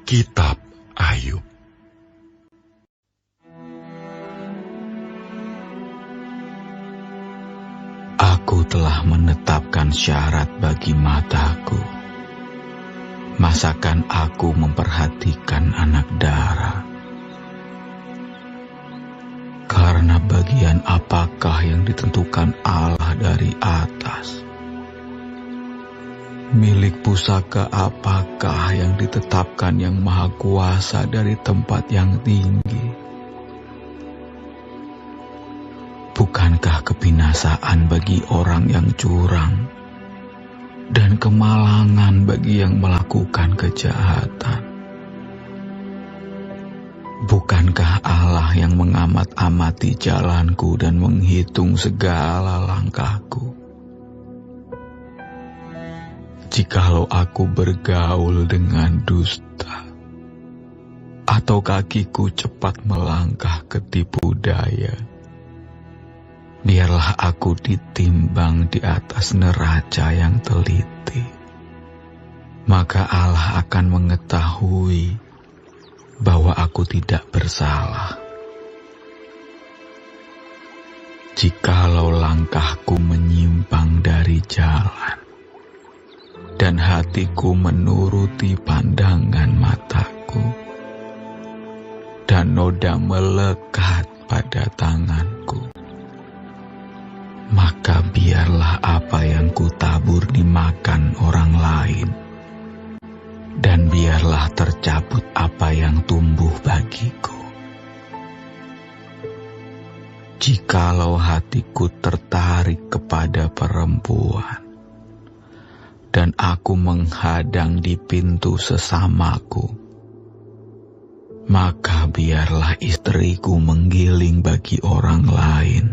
Kitab Ayub. Aku telah menetapkan syarat bagi mataku. Masakan aku memperhatikan anak dara? Karena bagian apakah yang ditentukan Allah dari atas? Milik pusaka apakah yang ditetapkan yang maha kuasa dari tempat yang tinggi? Bukankah kebinasaan bagi orang yang curang dan kemalangan bagi yang melakukan kejahatan? Bukankah Allah yang mengamat-amati jalanku dan menghitung segala langkahku? Jikalau aku bergaul dengan dusta, atau kakiku cepat melangkah ke tipu daya, biarlah aku ditimbang di atas neraca yang teliti. Maka Allah akan mengetahui bahwa aku tidak bersalah. Jikalau langkahku menyimpang dari jalan, dan hatiku menuruti pandangan mataku, dan noda melekat pada tanganku, maka biarlah apa yang kutabur dimakan orang lain, dan biarlah tercabut apa yang tumbuh bagiku. Jikalau hatiku tertarik kepada perempuan, dan aku menghadang di pintu sesamaku, maka biarlah istriku menggiling bagi orang lain,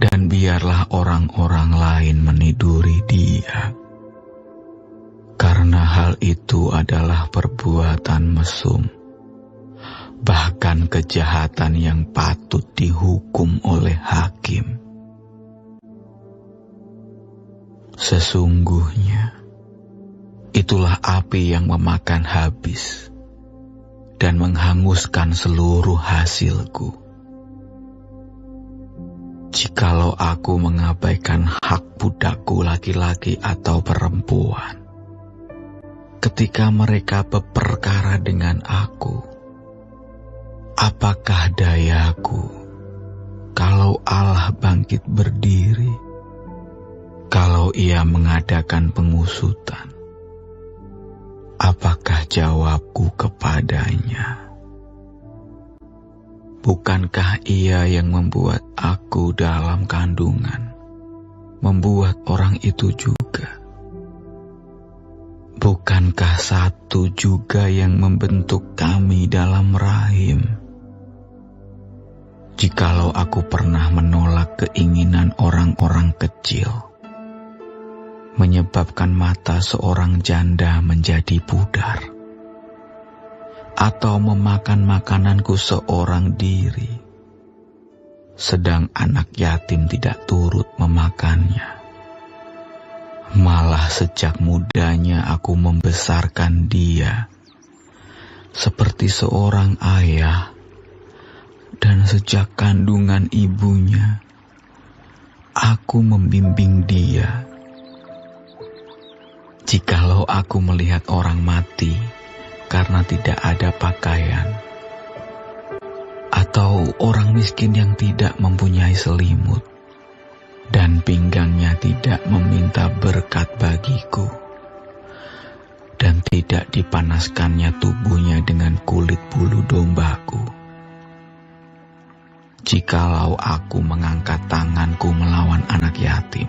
dan biarlah orang-orang lain meniduri dia. Karena hal itu adalah perbuatan mesum, bahkan kejahatan yang patut dihukum oleh hakim. Sesungguhnya, itulah api yang memakan habis dan menghanguskan seluruh hasilku. Jikalau aku mengabaikan hak budakku laki-laki atau perempuan, ketika mereka berperkara dengan aku, apakah dayaku kalau Allah bangkit berdiri? Kalau ia mengadakan pengusutan, apakah jawabku kepadanya? Bukankah ia yang membuat aku dalam kandungan, membuat orang itu juga? Bukankah satu juga yang membentuk kami dalam rahim? Jikalau aku pernah menolak keinginan orang-orang kecil, menyebabkan mata seorang janda menjadi pudar, atau memakan makananku seorang diri, sedang anak yatim tidak turut memakannya. Malah sejak mudanya aku membesarkan dia seperti seorang ayah, dan sejak kandungan ibunya aku membimbing dia. Jikalau aku melihat orang mati karena tidak ada pakaian, atau orang miskin yang tidak mempunyai selimut, dan pinggangnya tidak meminta berkat bagiku, dan tidak dipanaskannya tubuhnya dengan kulit bulu dombaku, jikalau aku mengangkat tanganku melawan anak yatim,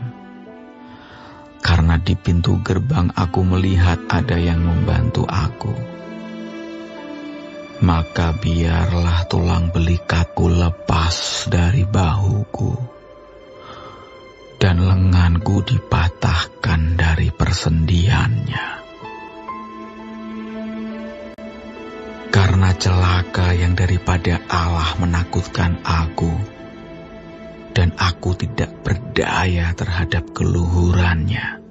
karena di pintu gerbang aku melihat ada yang membantu aku, maka biarlah tulang belikatku lepas dari bahuku, dan lenganku dipatahkan dari persendiannya. Karena celaka yang daripada Allah menakutkan aku, dan aku tidak berdaya terhadap keluhurannya.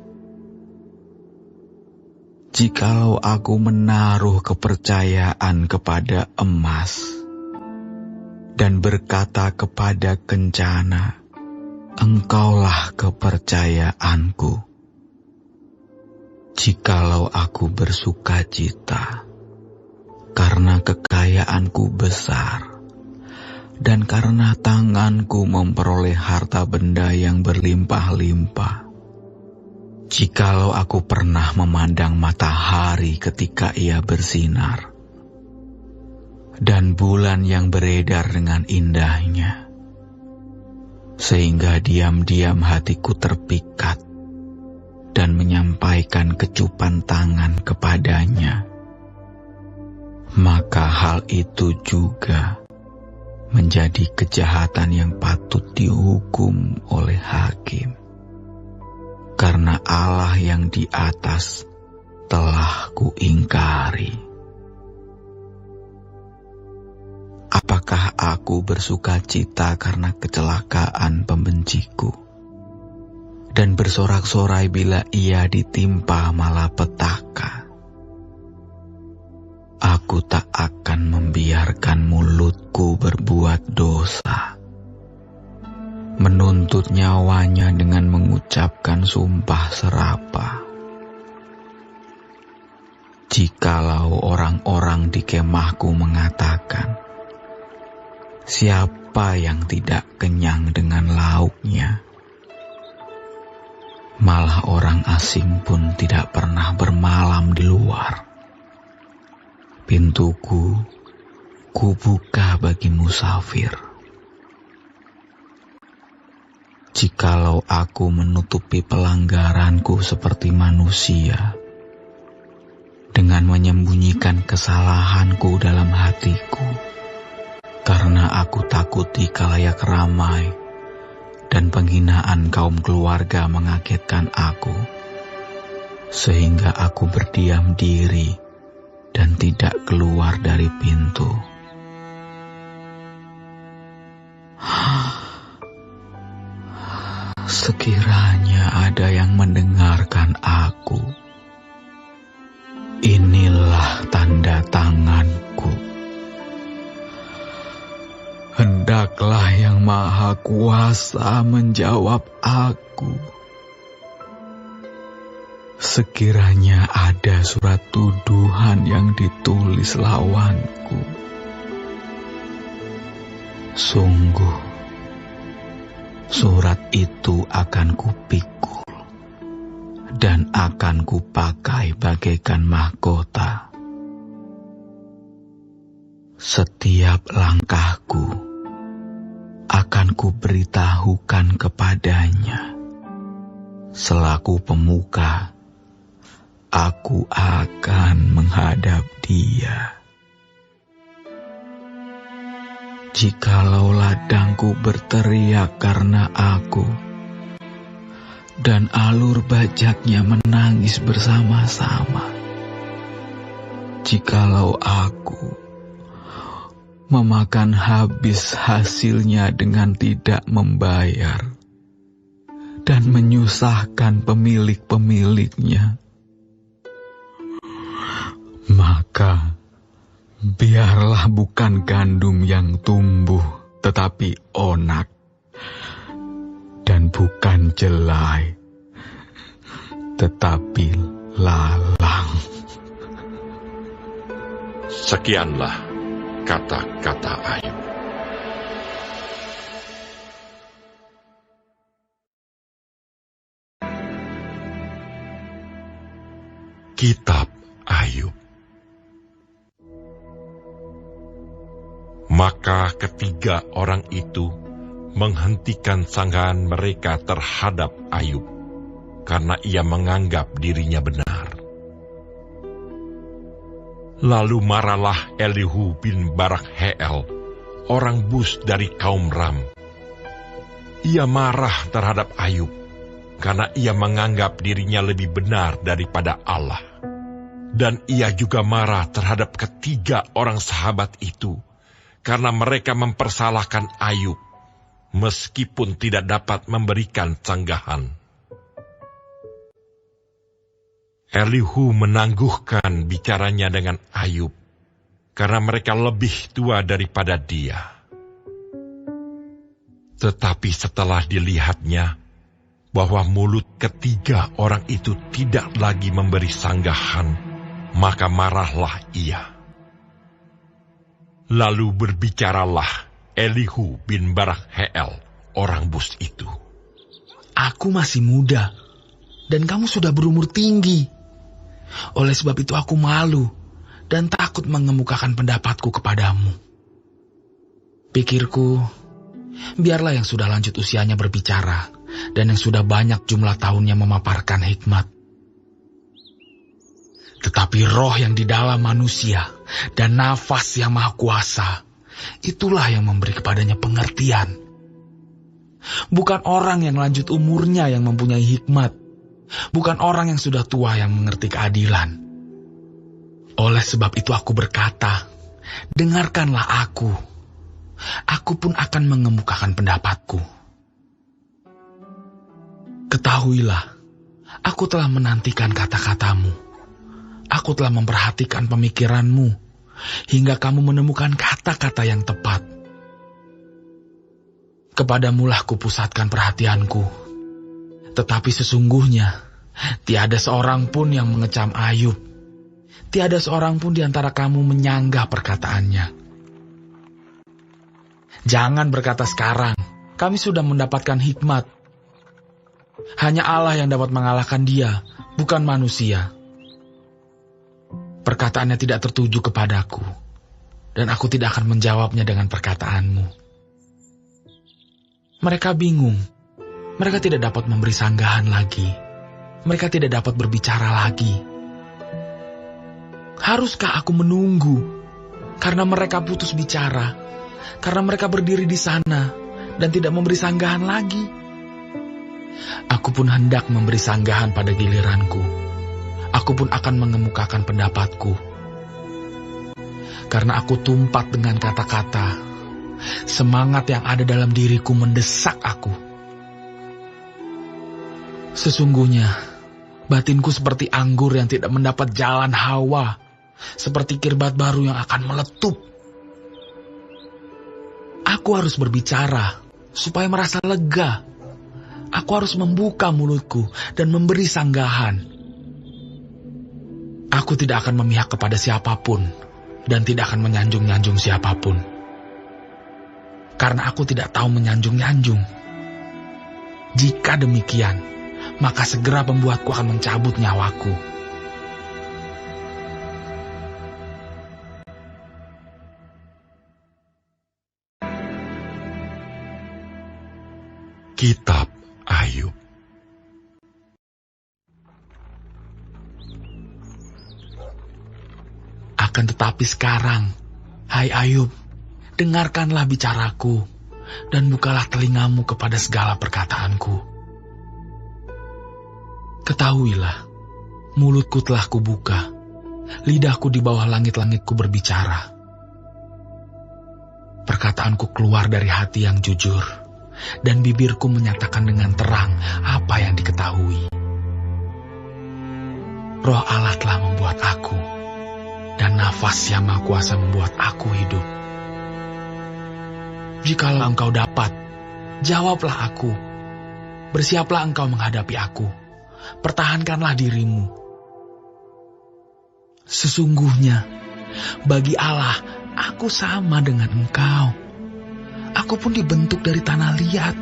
Jikalau aku menaruh kepercayaan kepada emas dan berkata kepada kencana, Engkaulah kepercayaanku. Jikalau aku bersuka cita karena kekayaanku besar dan karena tanganku memperoleh harta benda yang berlimpah-limpah, jikalau aku pernah memandang matahari ketika ia bersinar, dan bulan yang beredar dengan indahnya, sehingga diam-diam hatiku terpikat dan menyampaikan kecupan tangan kepadanya, maka hal itu juga menjadi kejahatan yang patut dihukum oleh hakim. Karena Allah yang di atas telah kuingkari. Apakah aku bersuka cita karena kecelakaan pembenciku, dan bersorak-sorai bila ia ditimpa malapetaka? Aku tak akan membiarkan mulutku berbuat dosa, menuntut nyawanya dengan mengucapkan sumpah serapah. Jikalau orang-orang di kemahku mengatakan, siapa yang tidak kenyang dengan lauknya? Malah orang asing pun tidak pernah bermalam di luar. Pintuku kubuka bagi musafir. Jikalau aku menutupi pelanggaranku seperti manusia, dengan menyembunyikan kesalahanku dalam hatiku, karena aku takut di khalayak ramai, dan penghinaan kaum keluarga mengagetkan aku, sehingga aku berdiam diri dan tidak keluar dari pintu. Sekiranya ada yang mendengarkan aku, inilah tanda tanganku. Hendaklah Yang Maha Kuasa menjawab aku. Sekiranya ada surat tuduhan yang ditulis lawanku, sungguh surat itu akan kupikul dan akan kupakai bagaikan mahkota. Setiap langkahku akan kuberitahukan kepadanya. Selaku pemuka, aku akan menghadap dia. Jikalau ladangku berteriak karena aku, dan alur bajaknya menangis bersama-sama, jikalau aku memakan habis hasilnya dengan tidak membayar, dan menyusahkan pemilik-pemiliknya, maka biarlah bukan gandum yang tumbuh, tetapi onak, dan bukan jelai, tetapi lalang. Sekianlah kata-kata Ayub. Kitab Ayub. Maka ketiga orang itu menghentikan sanggahan mereka terhadap Ayub, karena ia menganggap dirinya benar. Lalu marahlah Elihu bin Barakheel, orang Bus dari kaum Ram. Ia marah terhadap Ayub, karena ia menganggap dirinya lebih benar daripada Allah. Dan ia juga marah terhadap ketiga orang sahabat itu, karena mereka mempersalahkan Ayub, meskipun tidak dapat memberikan sanggahan. Elihu menangguhkan bicaranya dengan Ayub, karena mereka lebih tua daripada dia. Tetapi setelah dilihatnya bahwa mulut ketiga orang itu tidak lagi memberi sanggahan, maka marahlah ia. Lalu berbicaralah Elihu bin Barak Heel, orang Bus itu. Aku masih muda, dan kamu sudah berumur tinggi. Oleh sebab itu aku malu dan takut mengemukakan pendapatku kepadamu. Pikirku, biarlah yang sudah lanjut usianya berbicara, dan yang sudah banyak jumlah tahunnya memaparkan hikmat. Tetapi roh yang di dalam manusia dan nafas yang maha kuasa, itulah yang memberi kepadanya pengertian. Bukan orang yang lanjut umurnya yang mempunyai hikmat, bukan orang yang sudah tua yang mengerti keadilan. Oleh sebab itu aku berkata, dengarkanlah aku pun akan mengemukakan pendapatku. Ketahuilah, aku telah menantikan kata-katamu. Aku telah memperhatikan pemikiranmu, hingga kamu menemukan kata-kata yang tepat. Kepadamulah kupusatkan perhatianku. Tetapi sesungguhnya, tiada seorang pun yang mengecam Ayub. Tiada seorang pun di antara kamu menyanggah perkataannya. Jangan berkata sekarang, kami sudah mendapatkan hikmat. Hanya Allah yang dapat mengalahkan dia, bukan manusia. Perkataannya tidak tertuju kepadaku, dan aku tidak akan menjawabnya dengan perkataanmu. Mereka bingung. Mereka tidak dapat memberi sanggahan lagi. Mereka tidak dapat berbicara lagi. Haruskah aku menunggu? Karena mereka putus bicara. Karena mereka berdiri di sana dan tidak memberi sanggahan lagi. Aku pun hendak memberi sanggahan pada giliranku. Aku pun akan mengemukakan pendapatku. Karena aku tumpat dengan kata-kata, semangat yang ada dalam diriku mendesak aku. Sesungguhnya, batinku seperti anggur yang tidak mendapat jalan hawa, seperti kirbat baru yang akan meletup. Aku harus berbicara, supaya merasa lega. Aku harus membuka mulutku dan memberi sanggahan. Aku tidak akan memihak kepada siapapun, dan tidak akan menyanjung-nyanjung siapapun. Karena aku tidak tahu menyanjung-nyanjung. Jika demikian, maka segera pembuatku akan mencabut nyawaku. Kitab Ayub. Akan tetapi sekarang, hai Ayub, dengarkanlah bicaraku, dan bukalah telingamu kepada segala perkataanku. Ketahuilah, mulutku telah kubuka, lidahku di bawah langit-langitku berbicara. Perkataanku keluar dari hati yang jujur, dan bibirku menyatakan dengan terang apa yang diketahui. Roh Allah telah membuat aku, dan nafas yang maha kuasa membuat aku hidup. Jikalau engkau dapat, jawablah aku. Bersiaplah engkau menghadapi aku. Pertahankanlah dirimu. Sesungguhnya, bagi Allah, aku sama dengan engkau. Aku pun dibentuk dari tanah liat.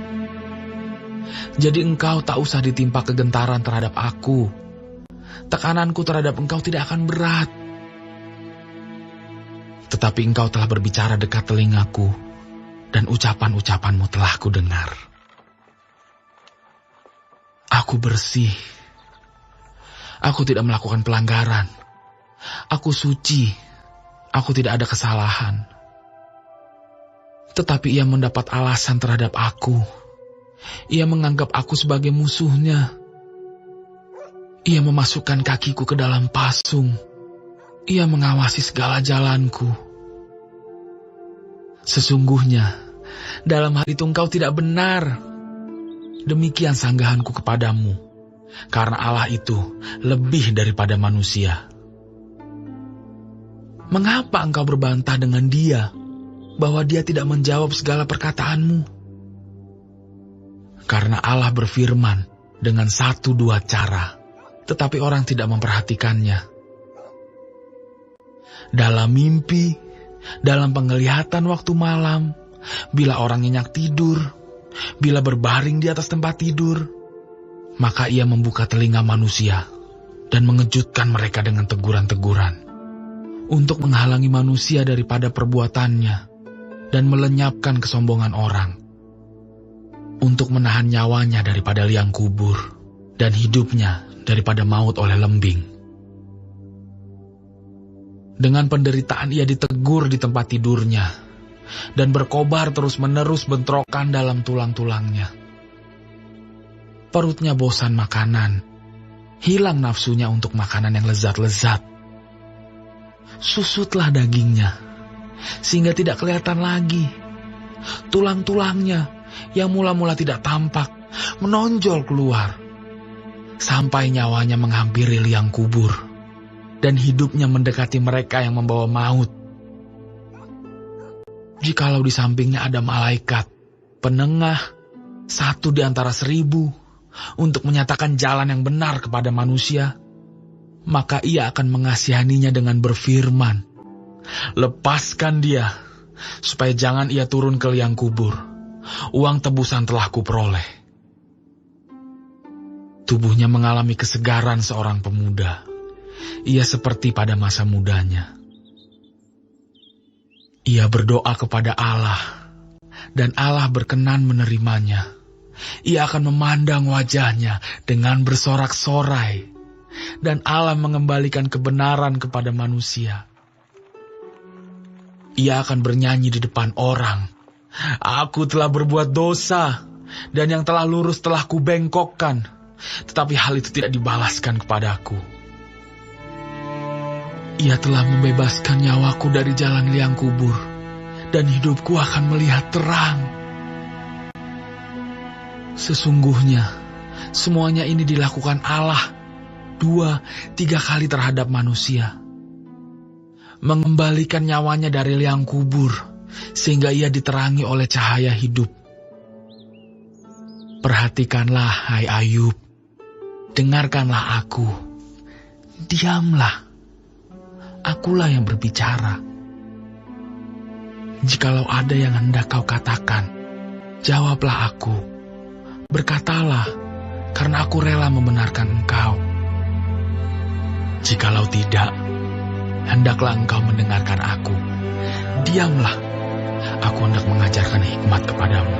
Jadi engkau tak usah ditimpa kegentaran terhadap aku. Tekananku terhadap engkau tidak akan berat. Tetapi engkau telah berbicara dekat telingaku, dan ucapan-ucapanmu telah kudengar. Aku bersih. Aku tidak melakukan pelanggaran. Aku suci. Aku tidak ada kesalahan. Tetapi ia mendapat alasan terhadap aku. Ia menganggap aku sebagai musuhnya. Ia memasukkan kakiku ke dalam pasung. Ia mengawasi segala jalanku. Sesungguhnya, dalam hal itu engkau tidak benar. Demikian sanggahanku kepadamu. karena Allah itu lebih daripada manusia. Mengapa engkau berbantah dengan Dia bahwa Dia tidak menjawab segala perkataanmu? Karena Allah berfirman dengan 1-2 cara, tetapi orang tidak memperhatikannya. Dalam mimpi, dalam penglihatan waktu malam, bila orang nyenyak tidur, bila berbaring di atas tempat tidur, maka Ia membuka telinga manusia dan mengejutkan mereka dengan teguran-teguran, untuk menghalangi manusia daripada perbuatannya dan melenyapkan kesombongan orang, untuk menahan nyawanya daripada liang kubur dan hidupnya daripada maut oleh lembing. Dengan penderitaan Ia ditegur di tempat tidurnya dan berkobar terus-menerus bentrokan dalam tulang-tulangnya. Perutnya bosan makanan, hilang nafsunya untuk makanan yang lezat-lezat. Susutlah dagingnya, sehingga tidak kelihatan lagi. Tulang-tulangnya yang mula-mula tidak tampak, menonjol keluar, sampai nyawanya menghampiri liang kubur, dan hidupnya mendekati mereka yang membawa maut. Jikalau di sampingnya ada malaikat, penengah, 1 di antara 1000, untuk menyatakan jalan yang benar kepada manusia, maka Ia akan mengasihaninya dengan berfirman, "Lepaskan dia, supaya jangan ia turun ke liang kubur. Uang tebusan telah kuperoleh." Tubuhnya mengalami kesegaran seorang pemuda. Ia seperti pada masa mudanya. Ia berdoa kepada Allah, dan Allah berkenan menerimanya. Ia akan memandang wajahnya dengan bersorak-sorai, dan Allah mengembalikan kebenaran kepada manusia. Ia akan bernyanyi di depan orang, "Aku telah berbuat dosa, dan yang telah lurus telah kubengkokkan, tetapi hal itu tidak dibalaskan kepadaku. Ia telah membebaskan nyawaku dari jalan liang kubur, dan hidupku akan melihat terang." Sesungguhnya, semuanya ini dilakukan Allah 2-3 kali terhadap manusia, mengembalikan nyawanya dari liang kubur, sehingga ia diterangi oleh cahaya hidup. Perhatikanlah, hai Ayub, dengarkanlah aku, diamlah, akulah yang berbicara. Jikalau ada yang hendak kau katakan, jawablah aku, berkatalah, karena aku rela membenarkan engkau. Jikalau tidak, hendaklah engkau mendengarkan aku, diamlah, aku hendak mengajarkan hikmat kepadamu.